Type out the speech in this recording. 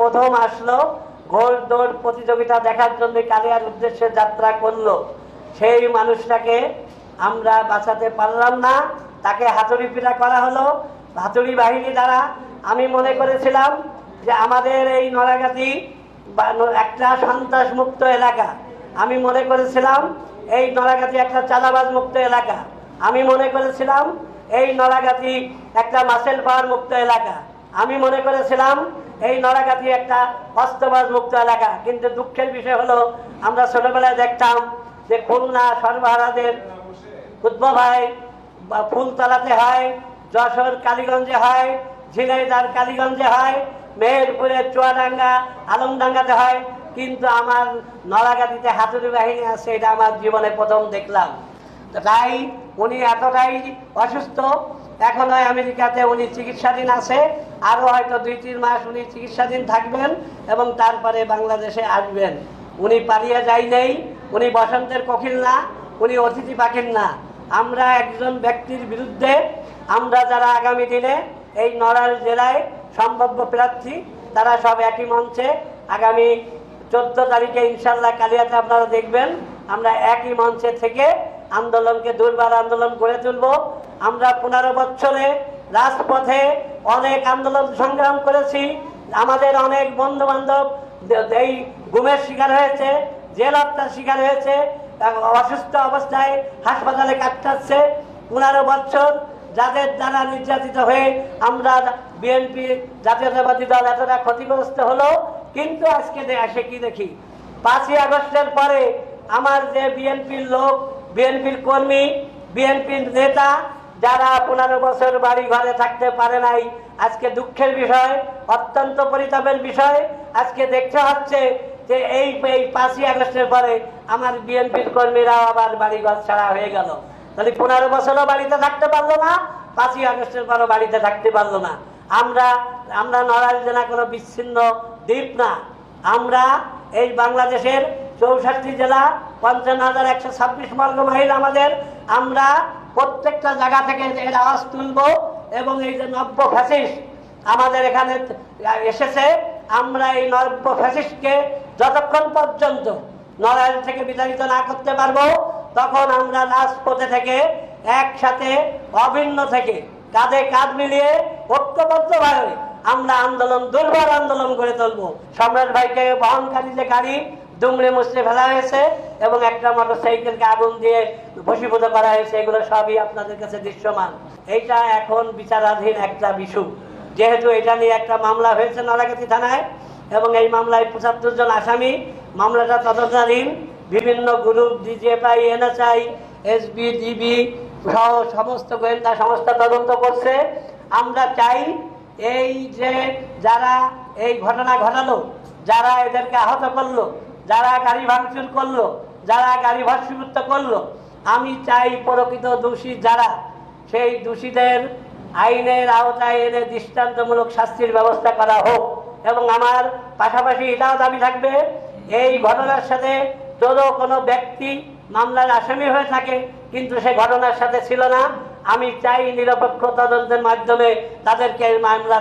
প্রথম আসলো, ঘোড় দৌড় প্রতিযোগিতা দেখার জন্য কালিয়ার উদ্দেশ্যে যাত্রা করলো, সেই মানুষটাকে আমরা বাঁচাতে পারলাম না, তাকে হাতুড়ি পিটা করা হলো হাতুড়ি বাহিনী দ্বারা। আমি মনে করেছিলাম যে আমাদের এই নড়াগাতি একটা সন্ত্রাস মুক্ত এলাকা, আমি মনে করেছিলাম এই নড়াগাতি একটা চাঁদাবাজ মুক্ত এলাকা, আমি মনে করেছিলাম এই নড়াগাতি একটা মাসেল পাওয়ার মুক্ত এলাকা, আমি মনে করেছিলাম এই নড়াগাতি একটা অস্ত্রবাজ মুক্ত এলাকা। কিন্তু দুঃখের বিষয় হলো, আমরা ছোটবেলায় দেখতাম যে খুলনা সর্বহারাদের উদ্ভবায় ফুলতলাতে হয়, যশোর কালীগঞ্জে হয়, ঝিনাইদহ কালীগঞ্জে হয়, মেহেরপুরের চুয়াডাঙ্গা আলমডাঙ্গাতে হয়, কিন্তু আমার নড়াগাতিতে হাতুড়ি বাহিনী আছে, এটা আমার জীবনে প্রথম দেখলাম। তাই উনি এতটাই অসুস্থ, এখনো আমেরিকাতে উনি চিকিৎসাধীন আছে, আরও হয়তো 2-3 মাস উনি চিকিৎসাধীন থাকবেন এবং তারপরে বাংলাদেশে আসবেন। উনি পালিয়ে যাই নেই, উনি বসন্তের কোকিল না, উনি অতিথি পাখির না। আমরা একজন ব্যক্তির বিরুদ্ধে, আমরা যারা আগামী দিনে এই নড়াইল জেলায় সম্ভাব্য প্রার্থী, তারা সব একই মঞ্চে আগামী 14 তারিখে ইনশাল্লাহ কালিয়াতে আপনারা দেখবেন, আমরা একই মঞ্চে থেকে আন্দোলনকে দুর্বার আন্দোলন গড়ে তুলব। আমরা 15 বছরে রাজপথে অনেক আন্দোলন সংগ্রাম করেছি, আমাদের অনেক বন্ধু বান্ধব এই গুমের শিকার হয়েছে, জেল হত্যার শিকার হয়েছে, অসুস্থ অবস্থায় হাসপাতালে কাটাচ্ছে। 15 বছর যাদের দ্বারা নির্যাতিত হয়ে আমরা বিএনপি জাতীয়তাবাদী দল এতটা ক্ষতিগ্রস্ত হলো, কিন্তু আজকে এসে কি দেখি, 5ই আগস্টের পরে আমার যে বিএনপির লোক, বিএনপির কর্মী, বিএনপির নেতা যারা 15 বছর বাড়ি ঘরে থাকতে পারে নাই, আজকে দুঃখের বিষয়, অত্যন্ত পরিতাপের বিষয়, আজকে দেখতে হচ্ছে যে এই 5ই আগস্টের পরে আমার বিএনপির কর্মীরা আবার বাড়িঘর ছাড়া হয়ে গেল। তাহলে 15 বছরও বাড়িতে থাকতে পারলো না, 5ই আগস্টের পরও বাড়িতে থাকতে পারলো না। আমরা নড়াইল জেলা কোনো বিচ্ছিন্ন দ্বীপ না, আমরা এই বাংলাদেশের 64 জেলা 55,126 বর্গ মাইল আমাদের, আমরা প্রত্যেকটা জায়গা থেকে এর আওয়াজ তুলব এবং এই যে নব্য ফ্যাসিস্ট আমাদের এখানে এসেছে, আমরা এই নব্য ফ্যাসিস্টকে যতক্ষণ পর্যন্ত নড়াইল থেকে বিতাড়িত না করতে পারবো, তখন আমরা রাজপথে থেকে একসাথে অভিন্ন থেকে কাঁধে কাঁধ মিলিয়ে ঐক্যবদ্ধভাবে আমরা আন্দোলন দুর্বার আন্দোলন করে তুলবো। সম্রাট ভাইকে বহনকারী যে গাড়ি দুমড়ে মুচড়ে ফেলা হয়েছে এবং একটা মোটরসাইকেলকে আগুন দিয়ে ভস্মীভূত করা হয়েছে, এগুলো সবই আপনাদের কাছে দৃশ্যমান। এইটা এখন বিচারাধীন একটা বিষয়, যেহেতু এটা নিয়ে একটা মামলা হয়েছে নড়াগাতি থানায় এবং এই মামলায় 75 জন আসামি, মামলাটা তদন্তাধীন। বিভিন্ন group, DGFI, NSI, SB, DB সহ সমস্ত গোয়েন্দা সংস্থা তদন্ত করছে। আমরা চাই এই যে যারা এই ঘটনা ঘটালো, যারা এদেরকে আহত করলো, যারা গাড়ি ভাঙচুর করলো, যারা গাড়ি ভস্মীভূত করলো, আমি চাই প্রকৃত দোষী যারা, সেই দোষীদের আইনের আওতায় এনে দৃষ্টান্তমূলক শাস্তির ব্যবস্থা করা হোক। এবং আমার পাশাপাশি এটাও দাবি থাকবে, এই ঘটনার সাথে যদি কোনো ব্যক্তি মামলার আসামি হয়ে থাকে কিন্তু সে ঘটনার সাথে ছিল না, আমি চাই নিরপেক্ষ তদন্তের মাধ্যমে তাদেরকে মামলা